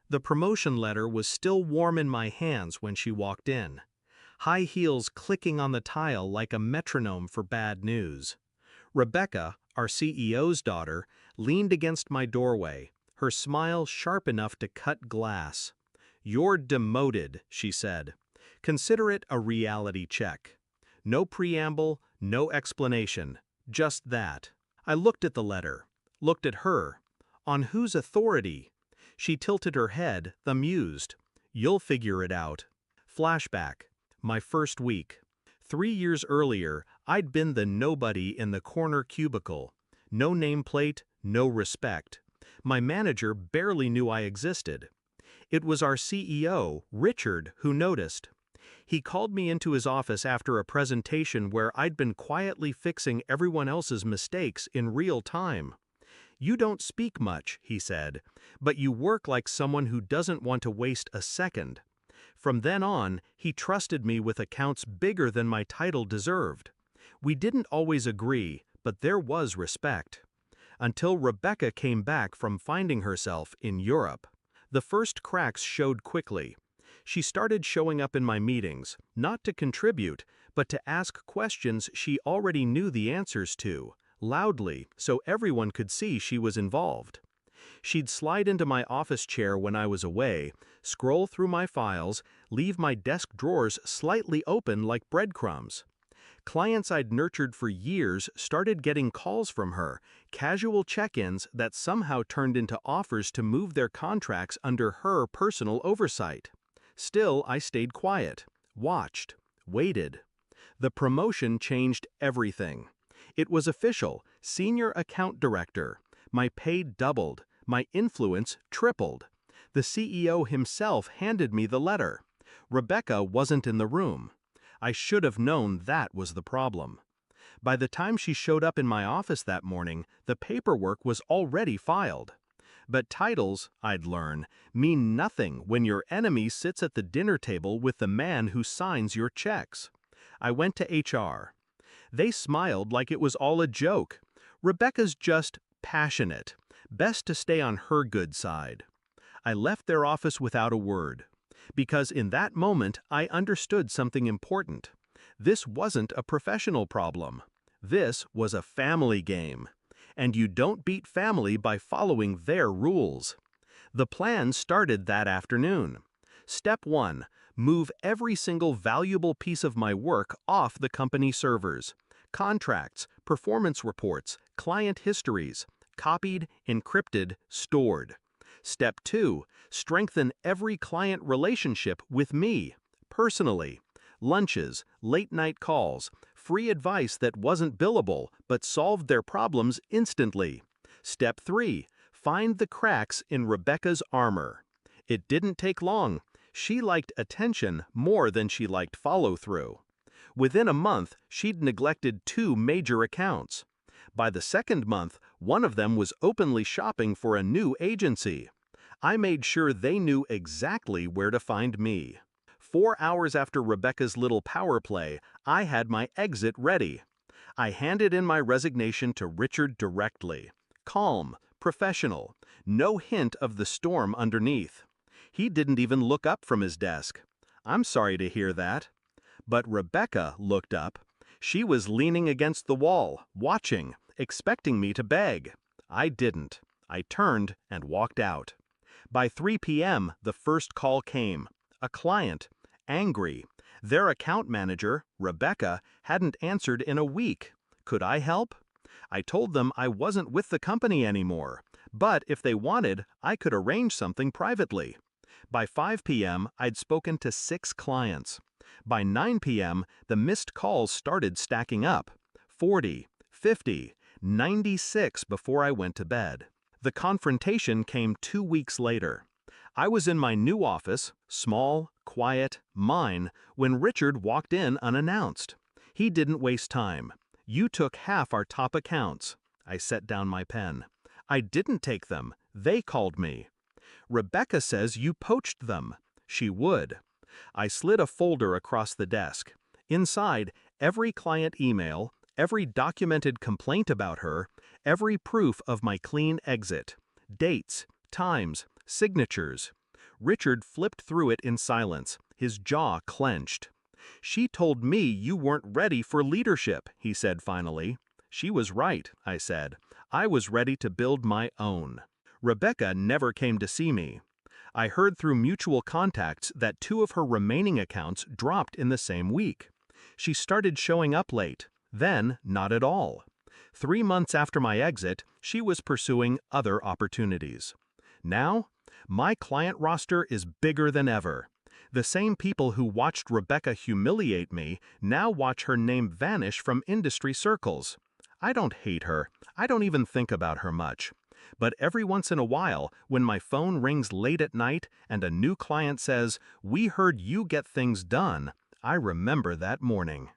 The promotion letter was still warm in my hands when she walked in, high heels clicking on the tile like a metronome for bad news. Rebecca, our CEO's daughter, leaned against my doorway, her smile sharp enough to cut glass. "You're demoted," she said. "Consider it a reality check." No preamble, no explanation, just that. I looked at the letter, looked at her. On whose authority? She tilted her head, amused. "You'll figure it out." Flashback. My first week. 3 years earlier, I'd been the nobody in the corner cubicle. No nameplate, no respect. My manager barely knew I existed. It was our CEO, Richard, who noticed. He called me into his office after a presentation where I'd been quietly fixing everyone else's mistakes in real time. "You don't speak much," he said, "but you work like someone who doesn't want to waste a second." From then on, he trusted me with accounts bigger than my title deserved. We didn't always agree, but there was respect. Until Rebecca came back from finding herself in Europe. The first cracks showed quickly. She started showing up in my meetings, not to contribute, but to ask questions she already knew the answers to, loudly, so everyone could see she was involved. She'd slide into my office chair when I was away, scroll through my files, leave my desk drawers slightly open like breadcrumbs. Clients I'd nurtured for years started getting calls from her, casual check-ins that somehow turned into offers to move their contracts under her personal oversight. Still, I stayed quiet, watched, waited. The promotion changed everything. It was official, senior account director. My pay doubled, my influence tripled. The CEO himself handed me the letter. Rebecca wasn't in the room. I should have known that was the problem. By the time she showed up in my office that morning, the paperwork was already filed. But titles, I'd learn, mean nothing when your enemy sits at the dinner table with the man who signs your checks. I went to HR. They smiled like it was all a joke. "Rebecca's just passionate. Best to stay on her good side." I left their office without a word. Because in that moment, I understood something important. This wasn't a professional problem. This was a family game. And you don't beat family by following their rules. The plan started that afternoon. Step 1. Move every single valuable piece of my work off the company servers. Contracts, performance reports, client histories. Copied, encrypted, stored. Step 2. Strengthen every client relationship with me, personally. Lunches, late-night calls, free advice that wasn't billable but solved their problems instantly. Step 3. Find the cracks in Rebecca's armor. It didn't take long. She liked attention more than she liked follow-through. Within a month, she'd neglected 2 major accounts. By the second month, one of them was openly shopping for a new agency. I made sure they knew exactly where to find me. 4 hours after Rebecca's little power play, I had my exit ready. I handed in my resignation to Richard directly. Calm, professional, no hint of the storm underneath. He didn't even look up from his desk. "I'm sorry to hear that." But Rebecca looked up. She was leaning against the wall, watching, expecting me to beg. I didn't. I turned and walked out. By 3 p.m., the first call came. A client, angry. Their account manager, Rebecca, hadn't answered in a week. Could I help? I told them I wasn't with the company anymore, but if they wanted, I could arrange something privately. By 5 p.m., I'd spoken to 6 clients. By 9 p.m., the missed calls started stacking up. 40, 50, 96 before I went to bed. The confrontation came 2 weeks later. I was in my new office, small, quiet, mine, when Richard walked in unannounced. He didn't waste time. "You took half our top accounts." I set down my pen. "I didn't take them. They called me." "Rebecca says you poached them." She would. I slid a folder across the desk. Inside, every client email, every documented complaint about her, every proof of my clean exit. Dates, times, signatures. Richard flipped through it in silence, his jaw clenched. "She told me you weren't ready for leadership," he said finally. "She was right," I said. "I was ready to build my own." Rebecca never came to see me. I heard through mutual contacts that 2 of her remaining accounts dropped in the same week. She started showing up late, then not at all. 3 months after my exit, she was pursuing other opportunities. Now, my client roster is bigger than ever. The same people who watched Rebecca humiliate me now watch her name vanish from industry circles. I don't hate her. I don't even think about her much. But every once in a while, when my phone rings late at night and a new client says, "We heard you get things done," I remember that morning.